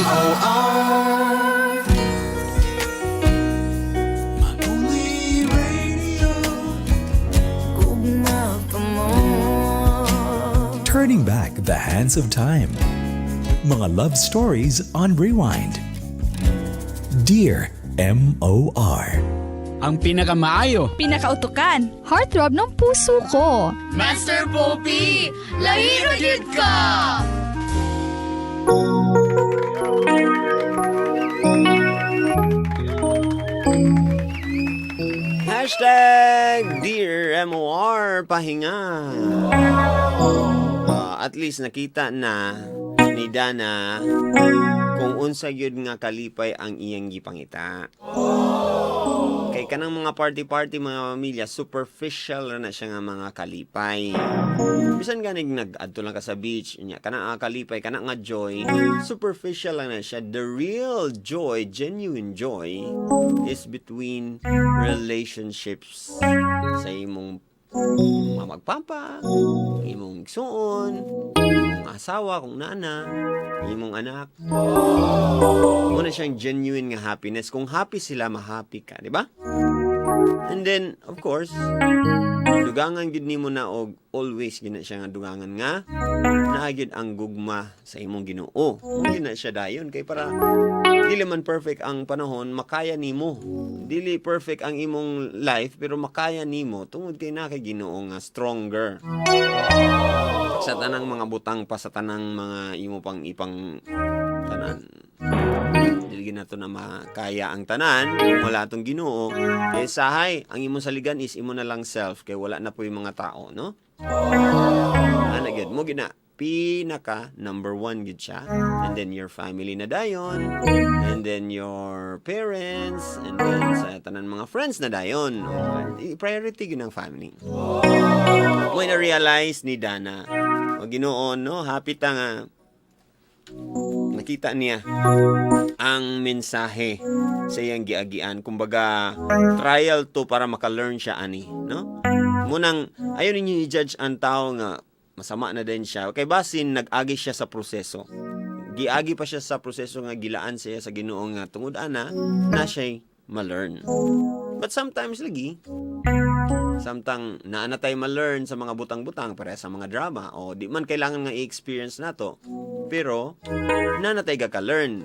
M-O-R, my only radio. Ugma pa mo. Turning back the hands of time. Mga love stories on rewind. Dear M.O.R. Ang pinakamaayo. Pinakautukan, heartthrob ng puso ko. Master Poppy, lahiro jud ka! Hashtag Dear MOR Pahinga. At least nakita na ni Dana kung unsa yun nga kalipay ang iyang gipangita. Kay kanang mga party-party mga pamilya, superficial na siya nga mga kalipay. Bisan ganig nag-adto lang ka sa beach, nya kanang kalipay, kanang nga joy, superficial lang na siya. The real joy, genuine joy, is between relationships sa imong magpapa, imong igsoon, imong asawa, kung nana, imong anak. Muna siyang genuine nga happiness. Kung happy sila, ma-happy ka, di ba? And then, of course, dugangan gid nimo na og always gina siya nga dugangan nga naagid ang gugma sa imong Ginoo. Hindi na siya dayon kay para dili man perfect ang panahon, makaya nimo. Dili perfect ang imong life pero makaya nimo tungod kay na kay Ginoo nga stronger. Sa tanang mga butang pa sa tanang mga imo pang ipang tanan. Dili na to na makaya ang tanan wala tong Ginoo. Kay sahay ang imong saligan is imo na lang self kay wala na po yung mga tao, no? Ana gyud mo gina pinaka number 1 gid siya, and then your family na dayon, and then your parents, and then sa tanan mga friends na dayon. Priority gyud ang family. When na realize ni Dana o Ginoo, no, happy ta nga nakita niya ang mensahe sa iyang giagian. Kumbaga, trial to para maka-learn siya ani, no? Munang ayaw ninyo i-judge ang tao nga masama na din siya. Kay basin nag-agi siya sa proseso. Giagi pa siya sa proseso nga gilaan siya sa Ginoo nga tungod ana na siya ma-learn. But sometimes lagi samtang naana tayo ma-learn sa mga butang-butang para sa mga drama o di man kailangan nga i-experience nato. Pero naana tayo ka-learn.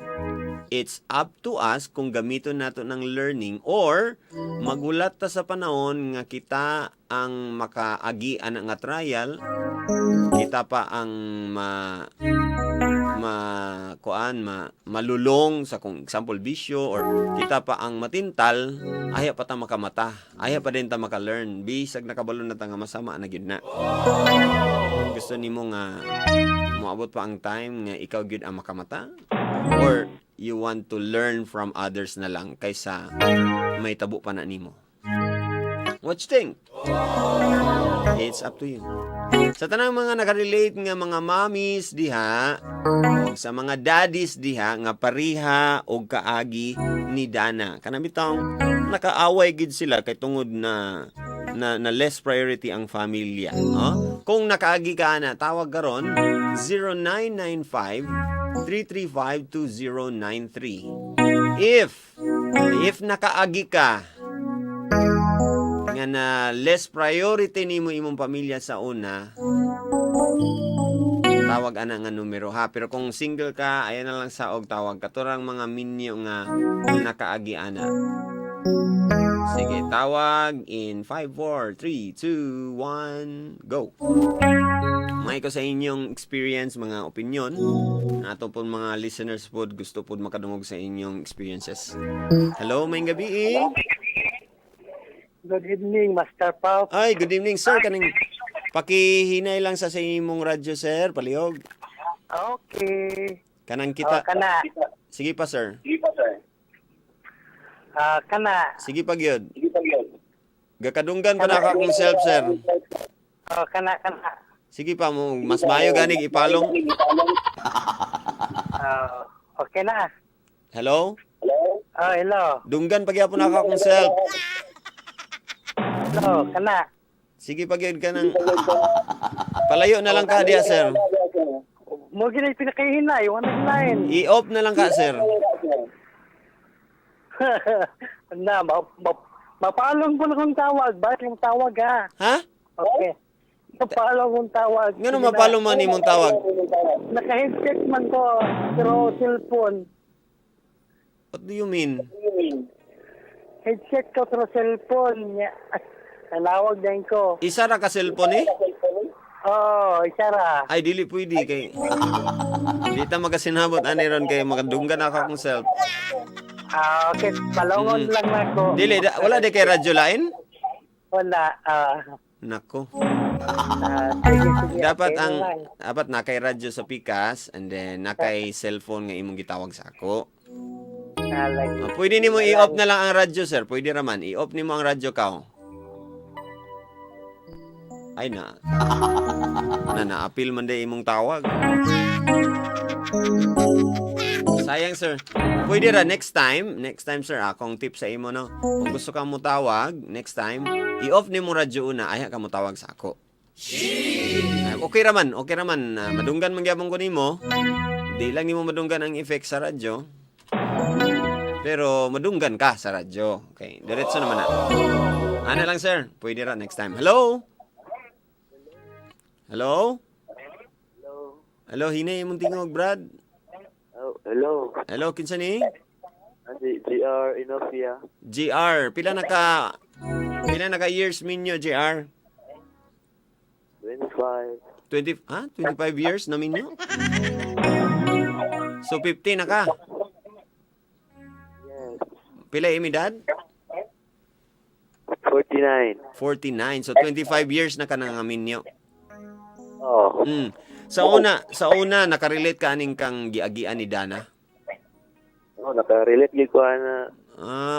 It's up to us kung gamiton nato ng learning or magulat ta sa panahon nga kita ang makaagian nga trial, kita pa ang malulong sa kung example bisyo or kita pa ang matintal, ayaw pa ta makamata, ayaw pa din ta maka-learn, bisag nakabalo na ta nga masama na gyud na. Gusto nimo nga moabot pa ang time nga ikaw gyud ang makamata or you want to learn from others na lang kaysa may tabo pa na nimo? What you think? It's up to you. Sa tanang mga nakarelate nga mga mommies diha, sa mga daddies diha nga pariha o kaagi ni Dana. Kanabitang nakaaway gid sila kay tungod na less priority ang pamilya. No? Kung nakaagi ka na, tawag karon 0995-335-2093. If nakaagi ka nga na less priority nimo imong pamilya sa una, tawag ana nga numero ha. Pero kung single ka, ayan na lang sa og tawag katurang mga minyo nga nakaagi ana. Sige, tawag in 5, 4, 3, 2, 1, go. May ko sa inyong experience, mga opinion. Ato po mga listeners po gusto po makadungog sa inyong experiences. Hello, may gabi. Good evening, Master Pop. Ay, good evening, sir. Kaning pakihinay lang sa imong radyo, sir. Palihog. Okay. Kanang kita. Kana. Sige pa, sir. Kana. Sige pa, gyud. Gakadunggan pa na ka kong self, sir. Kana. Sige pa mo, mas mayo ganig ipalong. Okay na. Hello? Hello. Dunggan pagyapon na ka kong self. Hello, kana. Sige pagyud ka ng palayo na lang ka diya, sir. mo ginay pinakahinay, one line. I-off na lang ka, sir. Na, mapaalong po na kong tawag. Bakit yung tawag ha? Ha? Okay. Mapaalong kong tawag. Ngano mapalo man imong tawag? Naka-headset man ko, pero cellphone. What do you mean? Headset ko pero cellphone. Nanawag din ko. Isa ra ka cellphone eh? Oh, isara. Ay, dili pwede kay... Di ta magasinabot ani ron kay makadunggan ako akong self. Okay. Palungon lang ako. Dili, wala di kay radyo lain? Wala. Nako. Sige. Dapat okay ang lang. dapat nakay radyo sa pikas and then nakay cellphone nga imong gitawag sa ako. Like, Pwede nimo i-off na lang ang radyo, sir. Pwede raman i-off nimo ang radyo ka. Ay na-appeal man day imong tawag. Sayang, sir. Pwede ra next time sir, akong tip sa imo no. Kung gusto kang mutawag next time, i-off nimo radyo una, aya ka mutawag sa ako. Okay raman. Madunggan man gyapon ko nimo. Di lang nimo madunggan ang effect sa radyo. Pero madunggan ka sa radyo. Okay, diretso naman na. Ano lang, sir? Pwede ra next time. Hello? Hello, hinay imong tingog, Brad. Oh, hello. Hello, kinsa ni? Si GR Inofia. GR, pila na ka years minyo, GR? 25. 25 years na minyo? So 50 na ka. Yes. Pila imidad? 49. 49. So 25 years na ka na nga minyo. Oh. Sa una nakarelate ka aning kang giagian ni Dana. Oh, nakarelate gid ko na.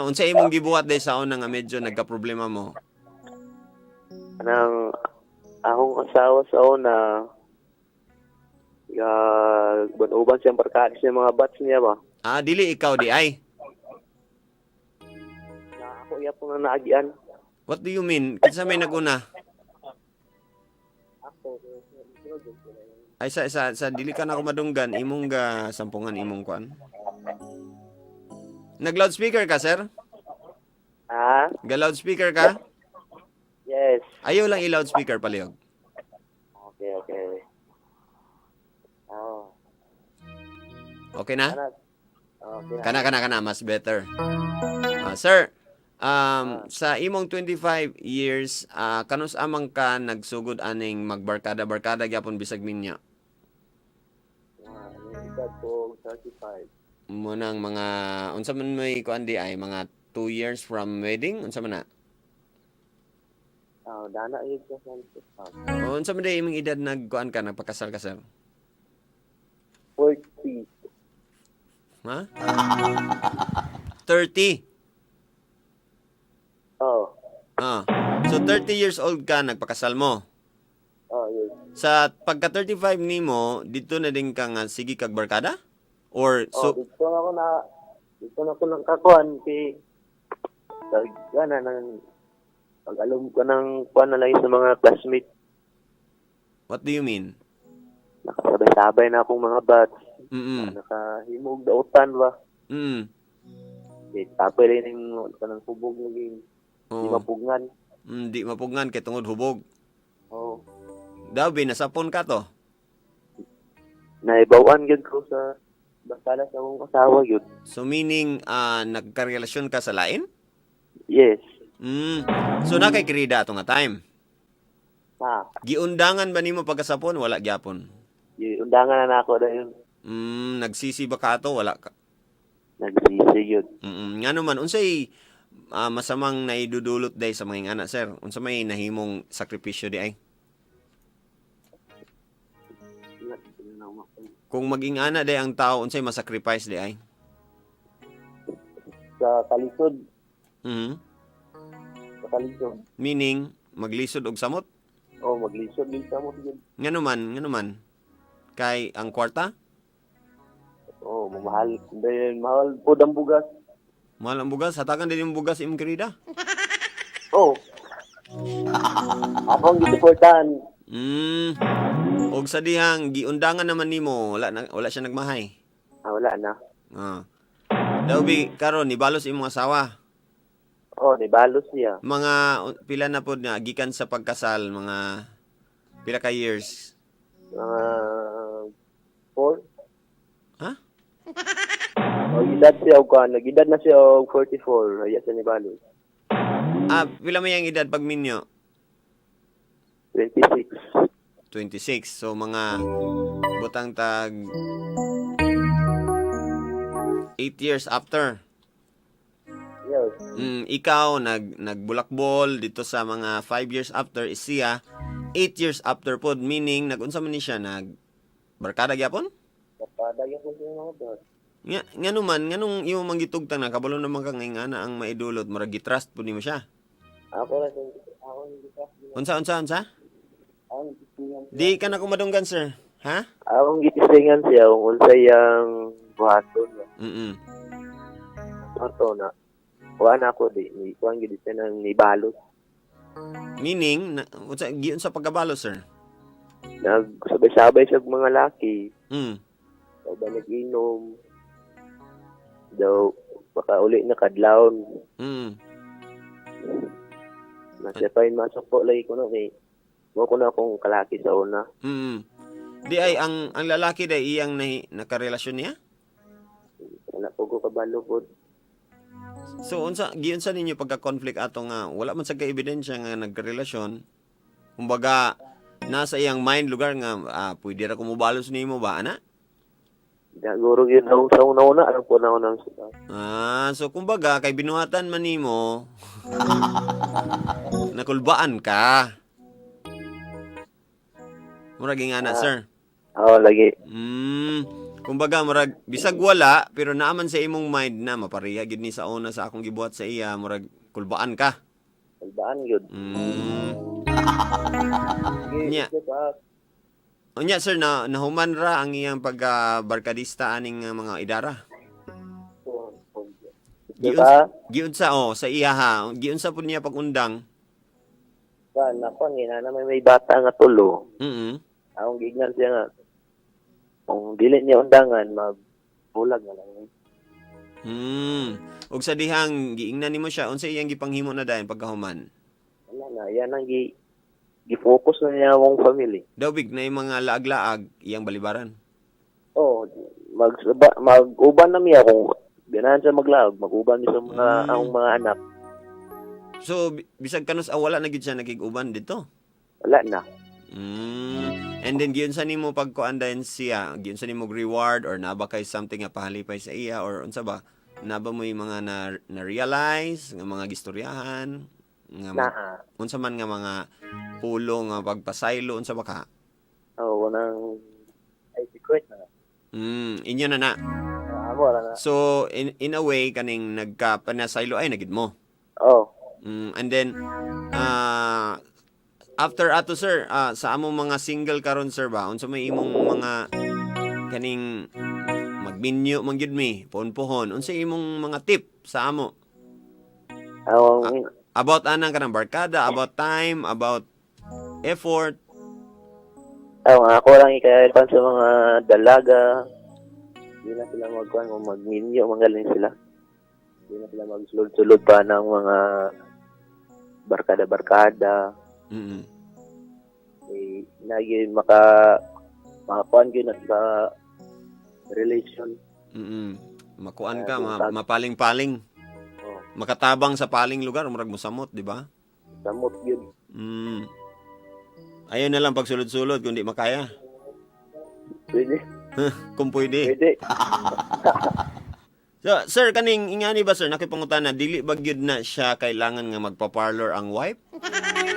Unsa imong gibuhat day sa una nga medyo nagka-problema mo? Anang akong asawa sa una uban siyang barkada siya mga bats niya ba? Dili ikaw di ay. Na ako iya po na naagian. What do you mean? Kinsa may naguna? Ay sa dili ka na ako madunggan imong ga sampungan imong kwan. Nag-loudspeaker ka, sir? Ga-loudspeaker ka? Yes. Ayaw lang i-loudspeaker palihog. Okay. Oh. Okay na? Okay. Kana mas better. Sir, sa imong 25 years, kanus amang ka nagsugod aning magbarkada-barkada gyapon bisag minyo? Edad ko 35. Munang mga unsa man may kuan di ay mga 2 years from wedding, unsa man na? Dana yun sa Unsa man day imong edad nagkuan ka nagpakasal ka, sir? 40. Ha? 30. Oh. So 30 years old ka nagpakasal mo. Oh, yes. Sa pagka 35 nimo, dito na din ka nga sige kag barkada? Or Dito na ako nang kakuan kay pag-alum ko ng kuan na lang sa mga classmates. what do you mean? Nakasabay-sabay na akong mga bats. Nakahimog dautan ba? Tapos rin yung kanang hubog naging di mapugngan. Di mapugngan kay tungod hubog. Oo. Daw binasapon ka to. Naibawan gyud ko sa barkada sa akong asawa gyud. So meaning nagkarelasyon ka sa lain? Yes. So na kay krida ato nga time. Giundangan ba nimo pagkasapon wala gyapon? Undangan na ako dayon. Nagsisi ba ka to wala ka? Nagsisi gyud. Ngano man unsay masamang naidudulot day sa mga anak, sir? Unsa may nahimong sakripisyo di ay? Kung maging ana day ang tao, unsay masacrifice di ay? Sa kalisod. Sa kalisod. Meaning, maglisod og samot? Maglisod din samot yun. Ngano man? Kay ang kwarta? Mahal. Dahil mahal po ang bugas. Mahal ang bugas? Hatakan din yung bugas imong kirida? Akong gisuportahan. Og sa dihang giundangan naman nimo, wala siya nagmahay. Wala na. Daw karon ni balos imong asawa. Nibalos siya. Mga pila na pod na gikan sa pagkasal, mga pila ka years. Mga 4. Ha? Edad siya og nag-edad na siya og 44, haya sa nibalos. Pila may ang edad pag minyo? 26. 26. So mga butang tag 8 years after. Yes. Ikaw nagbulakbol dito sa mga 5 years after is siya 8 years after pod, meaning nagunsa man ni siya barkada gyapon? Napadagyan ko siya mga bad. Nganong imo manggitugtang na kabalo naman kang ingana ang maidulot murag gitrust pud nimo siya. Ako hindi ka. Unsa? Di ka na kumadunggan, sir. Ha? Akong gitisingan siya kung unsay ang buhaton. Ato na. Kuan ako ni kuan gid siya nang nibalot. Meaning, unsa pagkabalo, sir? Nagsabay-sabay siya og mga laki. Daw nag-inom. Daw baka uli na kadlawon. Nasa pa yung masok po lagi ko na mo ko na akong kalaki sa una. Di ay ang lalaki day iyang nakarelasyon niya? Wala po ko kabalo po. So giunsa ninyo pagka-conflict ato nga wala man sa ka-ebidensya nga nagkarelasyon. Kumbaga nasa iyang mind lugar nga pwede ra ko mobalos nimo ba ana? Siguro yun sa una-una alam ko na unang so kumbaga kay binuhatan man nimo nakulbaan ka. Murag nga na, sir. Lagi. Kumbaga, murag, bisag wala, pero naaman sa imong mind na, mapariya, gid ni sa una sa akong gibuhat sa iya, murag, kulbaan ka. Kulbaan yun. Unya, sir, nahuman ra ang iyang pagka-barkadista aning mga idara. Giunsa, sa iya ha. Giunsa po niya pag-undang. Napangina na may bata nga tulo. Akong gignan siya nga. Kung dili niya undangan, magbulag na lang. Ug sa dihang giingnan nimo siya, unsa iyang gipanghimo na dayon pagkahuman? Wala na, yan ang gi-focus na niya akong family. Daw big na yung mga laag-laag iyang balibaran. Mag-uban na miya kung ganahan siya maglaag, mag-uban niya sa mga anak. So bisag kanus wala na gid siya nakig-uban dito. Wala na. And then giunsa nimo pagkuan dayon siya, giunsa nimo reward or naba kay something nga pahalipay sa iya or unsa ba? Naba mo yung mga na-realize nga mga gistoryahan nga unsa man nga mga pulo nga pagpasaylo unsa ba ka? Wanang secret na. Inyo na. Wala na. So in a way kaning nagkapanasaylo ay nagid mo. And then after ato sir, sa among mga single karon sir ba, unsa may imong mga kaning magminyo man gyud mi, pohon-pohon, unsa imong mga tip sa amo? About anang kanang barkada, about time, about effort. Ako lang ikaipan sa mga dalaga. Hindi na sila magminyo, magaling sila. Hindi na sila magsulod-sulod pa ng mga barkada-barkada. Naging makakuan yun at sa relation. Makuan ka, mapaling-paling. Makatabang sa paling lugar, murag mosamot, di ba? Samot yun. Ayaw na lang pagsulod-sulod kung di makaya. Pwede. Kung pwede. Pwede. So, sir, kaning ingani ba sir, nakipangutana, dili ba gyud na siya kailangan nga magpa-parlor ang wife?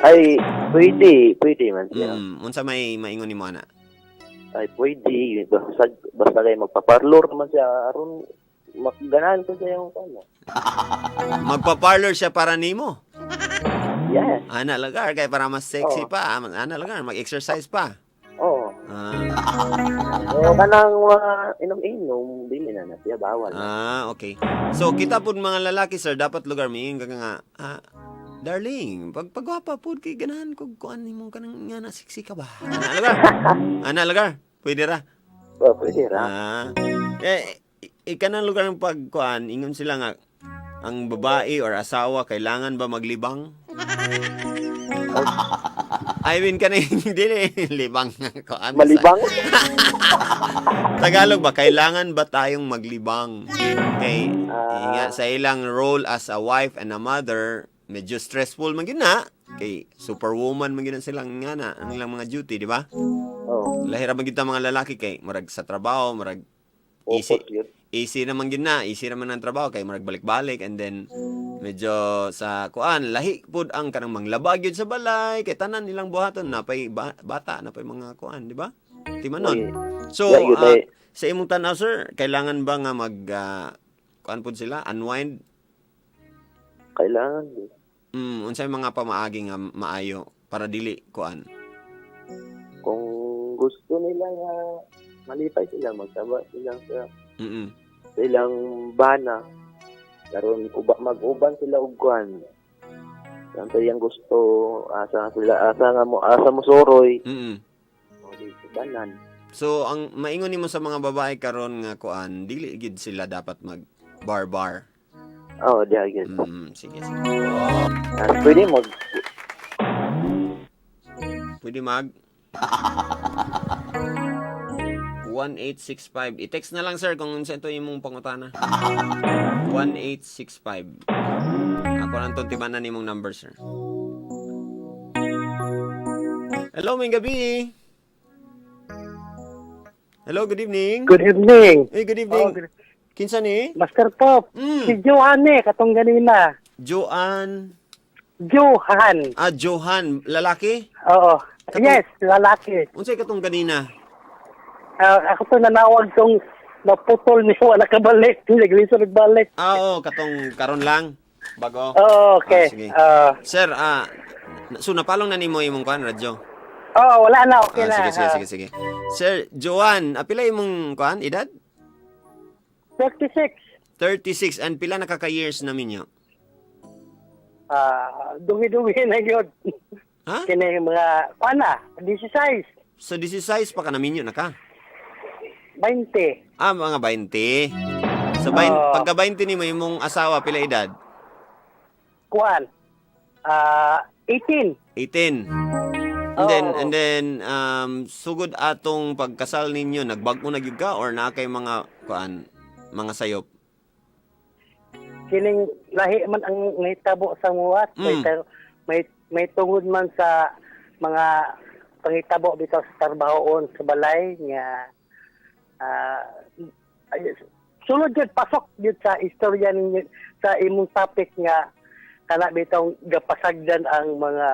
Ay, pwede man siya. Unsa may maingon nimo ana? Ay, pwede. Basta kayo magpa-parlor naman siya. Aron, ganahan ko siya yung kanya. Magpa-parlor siya para nimo? Yes. Ana lagar, kay para mas sexy pa. Ana lagar, mag-exercise pa. Kanang mga inom-inom, dili na siya, bawal. Okay. So, kita pud mga lalaki, sir, dapat lugar, may nga, Darling, pagwapa po kay ganahan ko kuan nimo kanang nga na siksi ka ba? Ana lugar. Pwede ra. Pwede ra. Ikanang lugar ng pagkuan, ingon sila nga ang babae or asawa kailangan ba maglibang? I mean kaning dili libang kuan. Malibang? Tagalog ba kailangan ba tayong maglibang? Kay nga sa ilang role as a wife and a mother, medyo stressful man gyud na. Kay superwoman man gyud silang nga na ang ilang mga duty, di ba? Oo. Lahira man gyud ta mga lalaki kay marag sa trabaho, marag Easy. Yun. easy naman gyud na, easy naman ang trabaho kay marag balik-balik and then medyo sa kuan lahi pud ang kanang manglaba gyud sa balay kay tanan nilang buhaton napay bata napay mga kuan, di ba? Timanon. So Yeah, yun ay- sa imong tanaw sir, kailangan ba nga mag kuan pud sila unwind? Kailangan. Unsay mga pamaagi nga maayo para dili kuan? Kung gusto nila nga malipay sila, magsaba sila sa ilang bana. Karon mag-uban sila og kuan. Santo yang gusto asa mo soroy. O di banan. So ang maingon nimo sa mga babae karon nga kuan, dili gid sila dapat mag bar. Oh, di agad. Sige. Pwede mo Pwede mag 1865. I-text na lang sir kung unsa ito imong pangutana. 1865. Ako lang itong tibanan nimong number sir. Hello, may gabi. Hello, good evening. Good evening. Hey, good evening. Oh, good- Kinsa ni? Master Pop. Si Joanne, katong ganina. Joanne. Johan. Johan. Lalaki? Oo. Yes, lalaki. Unsay katong ganina? Ako to nanawag tong naputol ni wala kabalik. Nagliso nagbalik. Oo, katong karon lang. Bago. Oh, okay. Sige. Ah, Sir, so napalong na nimo imong kuan radyo. wala na, okay na. Sige. Sir, Joan, pila imong kuan edad? 36. 36 and pila nakaka-years na minyo? Duwi-duwi na yun. Ha? Kini mga, 16, So 16 pa ka na minyo na ka? 20. Mga 20. So pagka 20 nimo imong asawa pila edad? 18. 18. And then sugod atong pagkasal ninyo nagbag-o na gyud ka or naa kay mga kuan mga sayop? Kining lahi man ang nahitabo sa muwat. May tungod man sa mga pangitabo bitaw sa trabahoon sa balay nga sulod yun, pasok yun sa istorya ninyo sa imong topic nga kana bitaw gapasagdan ang mga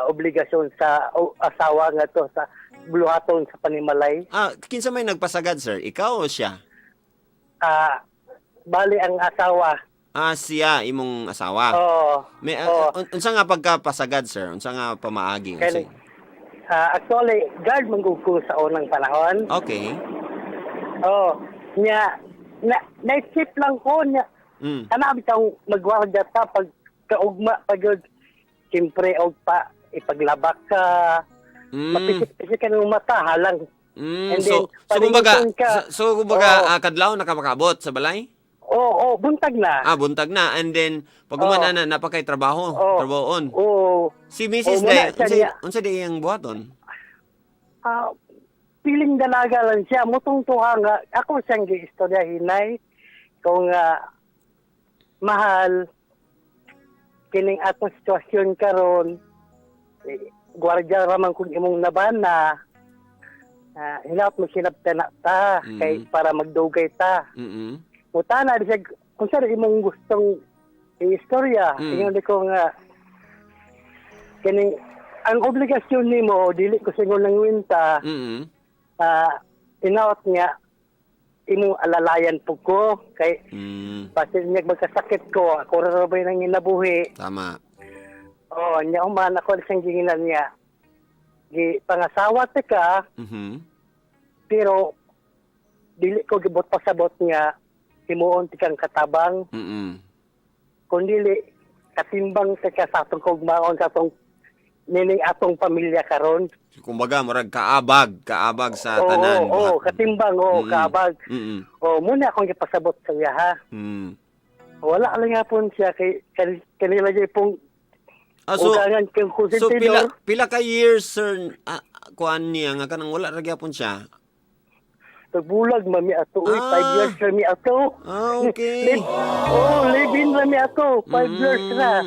obligasyon sa asawa nga to sa buluhaton sa panimalay. Kinsa may nagpasagad sir? Ikaw o siya? Bali ang asawa. Siya imong asawa. Oo. May unsa nga pagkapasagad sir? Unsa nga pamaagi? Kaya, actually, guard manggug ko sa unang panahon. Okay. Naisip lang ko niya. Kana bitang magwarda ta pag kaugma pag siyempre og pa ipaglabak ka. Mapisik-pisik ka ng mata halang. So kumbaga kadlaw nakamakabot sa balay? Oo, buntag na. Buntag na and then pag umana na napakay trabahoon. Oo. Si Mrs. Day, unsa day ang buhaton? Piling dalaga lang siya. Mutong tuha nga. Ako siyang gi-istorya hinay. Kung mahal, kining atong sitwasyon karon gwardiya raman kung imong nabana, hinap mo sinabta na ta, kay para magdugay ta. Mutana, kung saan imong gustong i-istorya, ingon ko nga, kining ang obligasyon nimo dili ko singon ng winta. Inawat nga imong alalayan po ko kay pasin niya magkasakit ko ako ra ba nang inabuhi. Tama. Nya man ako sang ginginan niya. Gi pangasawa ta ka. Pero dili ko gibot pasabot nga himuon ti kang katabang. Kung dili katimbang sa atong kugmaon sa atong nining atong pamilya karon. Kumbaga, murag kaabag sa tanan. Oo, katimbang, kaabag. Mm-mm. Muna akong ipasabot sa iya, ha. Mm. Wala lang nga po siya kanila dyan pong So konsentidor. pila ka years, sir, kuan niya, nga kanang wala ra gyapon siya? Bulag mami ato, 5 years kami ato. Okay. Living rami ato, 5 years na.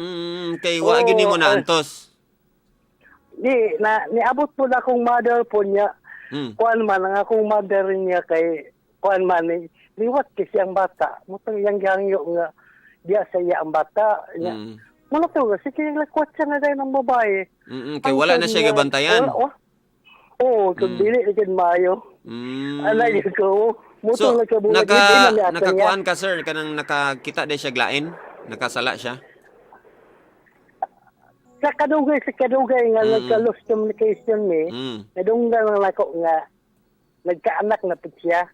Kay wa gyud nimo na antos. Niabot po na akong mother po niya. Kuan man, ang akong mother niya kay, kuan man, liwat kasi ang bata. Mutang yang gangyo nga, diya sa iya ang bata. Mga to, sige yung lakwat siya na dahil ng babae. Kay wala na siya gabantayan. Kung dili na dyan maayo. Alay ko, So, mutong nagkabulag. nakakuan ka, sir, kanang nakakita din siya glain? Nakasala siya? Sa kadugay nga nagka-lost communication ni, nadunggan lang ako nga nagkaanak na po siya.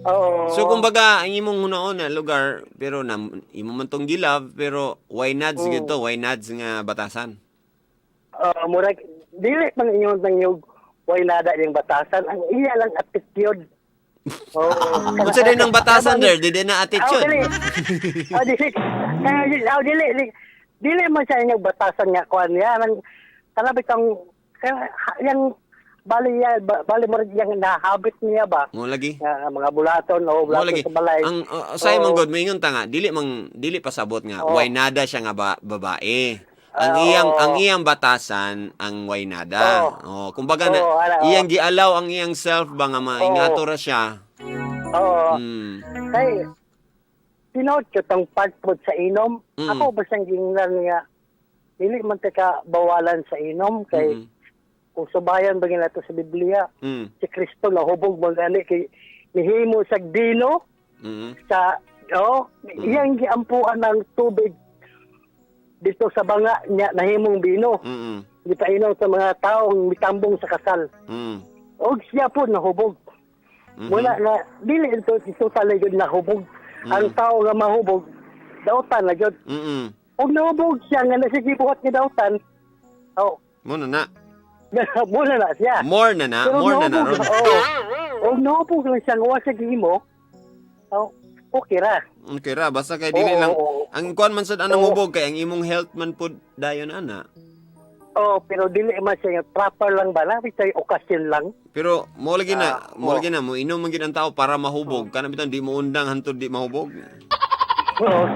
Oo. So kumbaga ang imong hunaon na lugar pero imo man tong gilove pero why nods gito, why nods nga batasan? Murag dili man inyong tangyog way nada yung batasan, ang iya lang attitude. Unsa din ng batasan der? Di na attitude. Dili man siya yung batasan nga kuan niya nang kanabit ang yang bali mo yung nahabit niya ba? Mo lagi. Mga bulaton o bulaton sa balay. Ang say mong god moingon ta nga dili pasabot nga why nada siya nga babae. Ang iyang batasan ang why nada. Kumbaga iyang gialaw ang iyang self ba nga maingato ra siya. Kay tinood ko tong pagpod sa inom. Ako ba siyang gingnan nga dili man ka bawalan sa inom kay kung subayan ba nato sa Biblia, si Kristo nahubog mo gani kay nihimo sa dino sa iyang giampuan ng tubig dito sa banga niya nahimong bino. Di pa inaw sa mga taong mitambong sa kasal. Og siya po nahubog. Mula na dili ito talaga yun nahubog. Ang tao nga mahubog, dautan na yun. Og nahubog siya nga nasigibuhat ni dautan. Muna na. Muna na siya. More na ron. Og nahubog lang siya nga sa gihimo. Okay ra. Okay ra, basta kay dili lang ang kuan man sad anang hubog kay ang imong health man pud dayon ana. Pero dili man siya proper lang ba na bitay okasyon lang. Pero mo lagi na mo inom man gid ang tao para mahubog kana bitan di mo undang hantod di mahubog.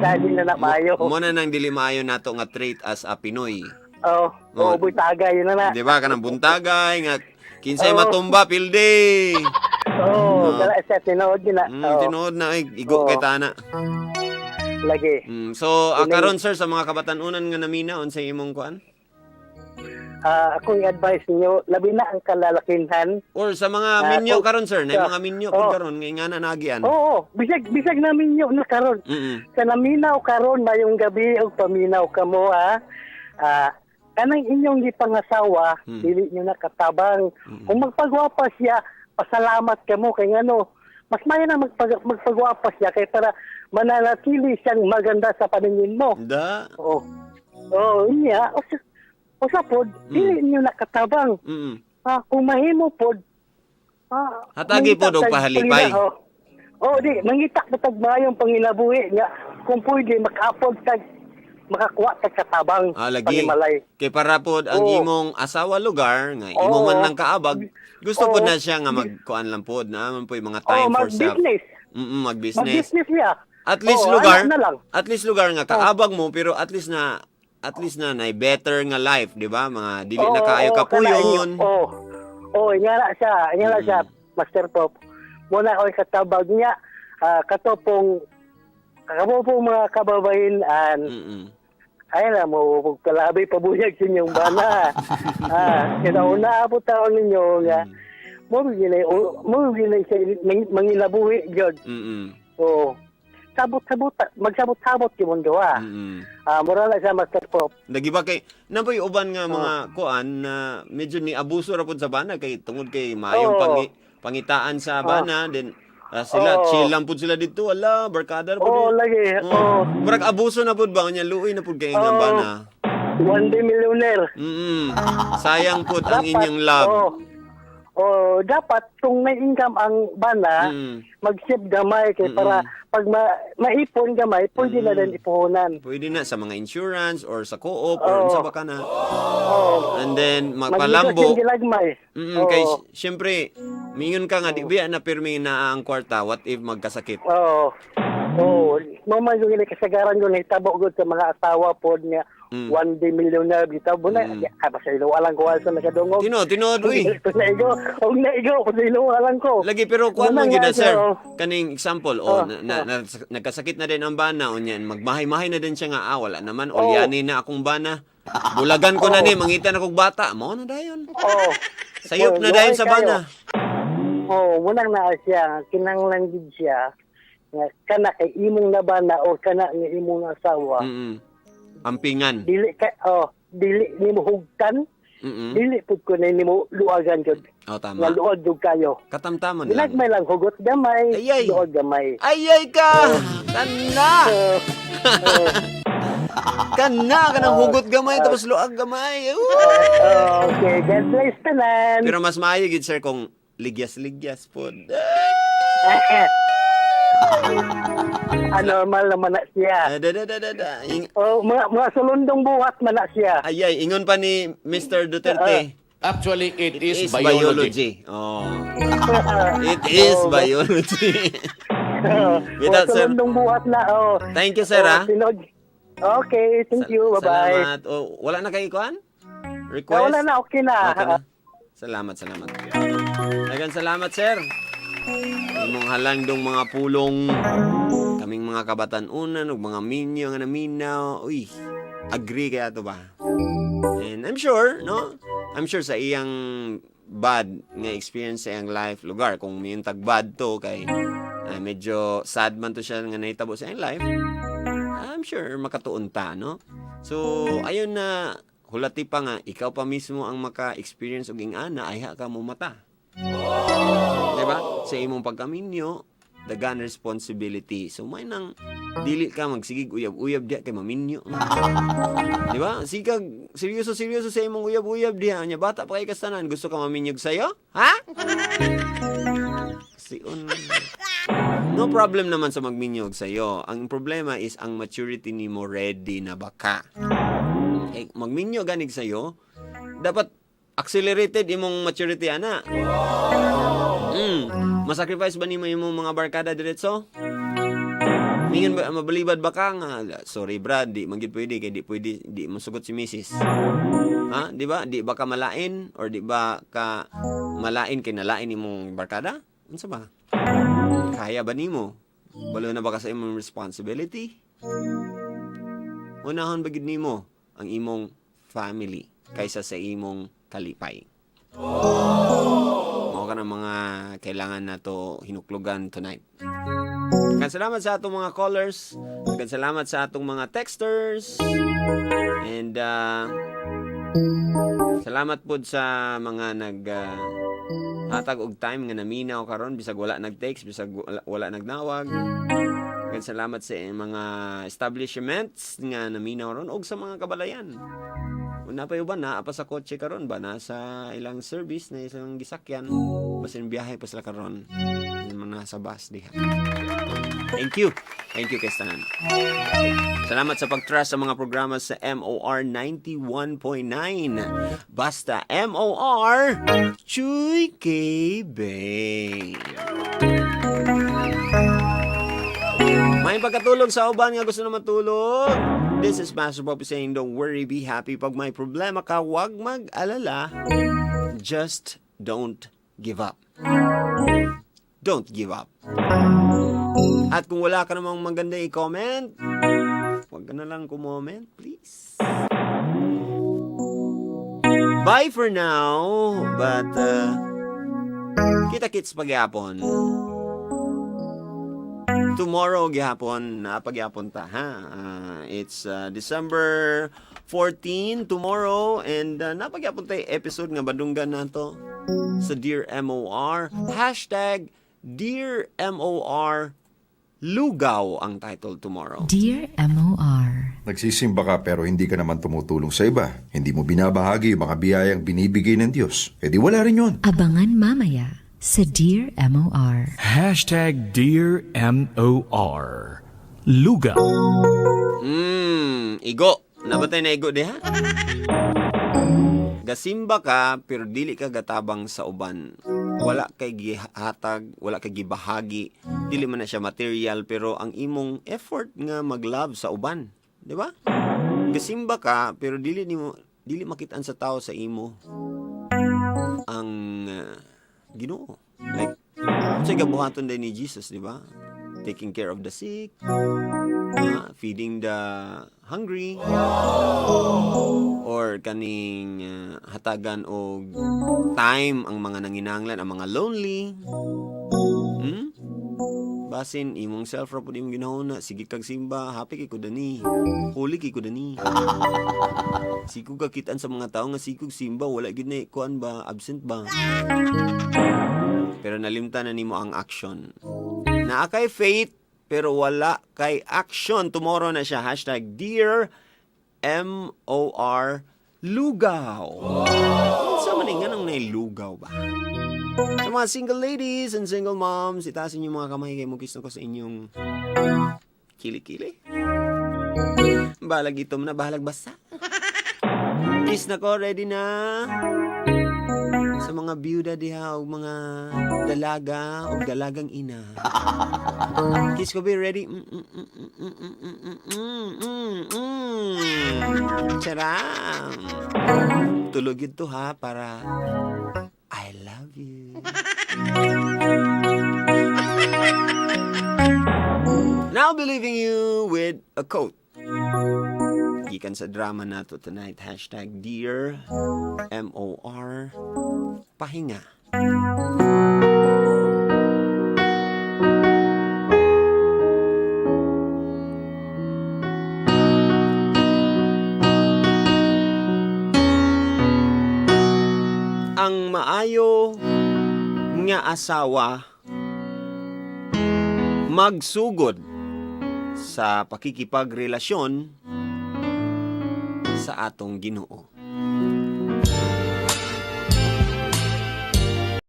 Dali na maayo. Mo na nang dili maayo nato nga trait as a Pinoy. Buntagay na. Di ba kanang buntagay nga kinsay matumba pilde. Dala sa tinood na. Tinood na igo kay tana. Lagi. So karon sir sa mga kabatanunan nga namina unsay imong kuan? Akong advice niyo, labi na ang kalalakinhan. Or sa mga minyo karon sir, na mga minyo pud karon ngay nga nagian. Bisag na minyo na karon. Sa naminaw karon mayong gabi og paminaw kamo kanang inyong gipangasawa, dili niyo na katabang. Kung magpagwapa siya, pasalamat kamo kay ngano. Mas mayo na magpagwapa siya kay para mananatili siyang maganda sa paningin mo. Da. Niya. Usa pod, dili niyo nakatabang. Kung mahimo pod, hatagi pod og pahalipay. Di, mangitak mo tag mayong panginabuhi nga kung pwede makaapod tag makakuha tag katabang pangimalay. Kay para pod ang imong asawa lugar nga imo man lang kaabag, gusto pod na siya nga magkuan lang pod na man po mga time for self. Mag-business. Mag-business siya. At least lugar nga kaabag mo pero at least na better nga life, di ba? Mga dili na kaayo kapuyon. Ingala siya, Master Pop. Muna ako katabag niya, katopong mga kababayin, ay na mo, kalabi pabuyag sa inyong bana. Kinauna po taon ninyo nga, mo ginay siya, mangilabuhi, God. Magsabot-sabot yung mundo mura na siya Master Pop. Nagiba kay napoy uban nga mga kuan na medyo ni abuso ra pud sa bana kay tungod kay maayong pangitaan sa bana then Sila, Oo. chill lang po sila dito. Wala, barkada na po. Oo, lagi. Oo. Murag abuso na po ba? Kanya, luoy na po kayo nga Oo. ba na? One day millionaire. Sayang po ang inyong love. Dapat kung may income ang bana, mag-save gamay kay para pag maipon gamay, pwede na din ipuhunan. Pwede na sa mga insurance or sa co-op or sa baka na. Oo. And then, Mag-igas magpalambo. yung gilagmay. Kay, syempre, mingon ka nga, di ba na pirmi na ang kwarta, what if magkasakit? Oo. Oo. Normal yung kasagaran yun, hitabo gud sa mga asawa po niya. One day millionaire bitaw mo na. Basta iluwalan ko sa nakadungog. Tinod, uy. Kung naigo, kung iluwalan ko. Lagi, pero kuha mo Muna gina, nga sir. siya, Kaning example, nagkasakit na din ang bana, o niyan, magmahay-mahay na din siya nga, wala naman, ulyanin na akong bana. Bulagan ko na ni, mangitan akong bata. Mo na dayon. Oo. Sayop na dayon sa bana. Oo, munang na siya, kinanglan gid siya. Nga kana kay imong nabana o kana nga imong asawa. Ampingan. Dili nimo hugtan. Dili pud ko na nimo luagan jud. Oh, Nga tama. luag jud kayo. Katamtaman lang. Ginagmay lang hugot gamay, Ayay. luag gamay. Ayay ka! Kana! Kana ka ng hugot gamay, tapos luag gamay. Okay, God bless tanan. Pero mas maayo gid sir kung ligyas-ligyas po. Normal naman na siya. Mga sulundong buhat man na siya. Ayay, ingon pa ni Mr. Duterte. Actually, it is biology. Oh. It is biology. Without, Mga sir. sulundong buhat na. Thank you, sir, ha? Okay, thank you. Bye-bye. Salamat. Wala na kayo kuhan? Request? Wala na, okay na. Okay na. Salamat. Dagan salamat, sir. Imong halandong mga pulong, kaming mga kabatan-unan, ug mga minyo nga naminaw. Uy, agree kaya to ba? And I'm sure, no? I'm sure sa iyang bad nga experience sa iyang life lugar, kung may tag-bad to, kay medyo sad man to siya nga nahitabo sa iyang life, I'm sure makatuon ta, no? So, ayun na, hulati pa nga, ikaw pa mismo ang maka-experience og ingana, ay ka mo mata. Diba? Sa imong pagkaminyo, dagan responsibility. So, may nang dili ka magsigig uyab-uyab diya kay maminyo. Diba? Sigag, seryoso sa imong uyab-uyab diya. Anya, bata pa kay kastanan. Gusto ka maminyog sa'yo? Ha? No problem naman sa magminyog sa'yo. Ang problema is ang maturity ni mo ready na baka. Eh, magminyog ganig sa'yo, dapat accelerated imong maturity, ana. Masacrifice ba nimo imong mga barkada diretso? Mingon ba, mabalibad ba ka nga? Sorry, Brad, di magid pwede kay di pwede, di masugot si Mrs. Ha? Di ba? Di ba ka malain or di ba ka malain kay nalain imong barkada? Unsa ba? Kaya ba nimo? Balo na ba ka sa imong responsibility? Unahon ba gid nimo ang imong family kaysa sa imong kalipay? Mao ka ng mga kailangan na to hinuklugan tonight. Daghang salamat sa atong mga callers. Daghang salamat sa atong mga texters. And salamat po sa mga hatag og time nga naminaw karon bisag wala nag-text, bisag wala nagnawag. Daghang salamat sa mga establishments nga naminaw ron og sa mga kabalayan. Una pa yung ba na apa sa kotse karon ba na sa ilang service na isang gisakyan basin biyahe pa sila karon na sa bus diha. Thank you kay tanan. Salamat sa pag-trust sa mga programa sa MOR 91.9. Basta MOR Chuy KB. May pagkatulog sa uban nga gusto na matulog. This is Master Bobby saying, don't worry, be happy. Pag may problema ka, huwag mag-alala. Just don't give up. Don't give up. At kung wala ka namang maganda i-comment, huwag ka na lang comment, please. Bye for now. But, kita-kits pagyapon. Tomorrow gihapon na pagyapon ta ha. It's December 14 tomorrow and napagyapon tay episode nga badunggan nato sa Dear MOR Dear M.O.R., Lugaw ang title tomorrow. Dear M.O.R. Nagsisimba ka pero hindi ka naman tumutulong sa iba. Hindi mo binabahagi yung mga biyayang binibigay ng Diyos. E di wala rin yun. Abangan mamaya sa Dear M.O.R. Dear M.O.R. Lugaw. Igo. Nabatay na igo diha? Gasimba ka, pero dili ka gatabang sa uban. Wala kay gihatag, wala kay gibahagi. Dili man na siya material, pero ang imong effort nga mag-love sa uban. Di ba? Gasimba ka, pero dili makitaan sa tao sa imo ang Ginoo. Like, sa gabuhaton din ni Jesus, di ba? Taking care of the sick, feeding the hungry, or kaning hatagan og time ang mga nanginanglan, ang mga lonely. Basin imong self ra pud imong ginahuna, sige kag simba, happy kay ko dani, huli kay ko dani. Sikog kakitaan sa mga tao nga sikog simba, wala gid na kuan ba, absent ba. Pero nalimtan na nimo ang action. Naa kay faith, pero wala kay action. Tomorrow na siya. Dear M.O.R. Lugaw. Sa maningan ang nailugaw ba? Sa mga single ladies and single moms, itasin yung mga kamay kay mukis na ko sa inyong kili-kili. Balag itom na, balag basa. Kiss na ko, ready na? Sa mga byuda diha o mga dalaga o dalagang ina. Kiss ko, be ready? Charam. Tulog yun to ha para I love you. Now I'll be leaving you with a quote. Gikan sa drama nato tonight. Dear M.O.R. Pahinga. Ang maayo nga asawa magsugod sa pakikipagrelasyon sa atong Ginoo.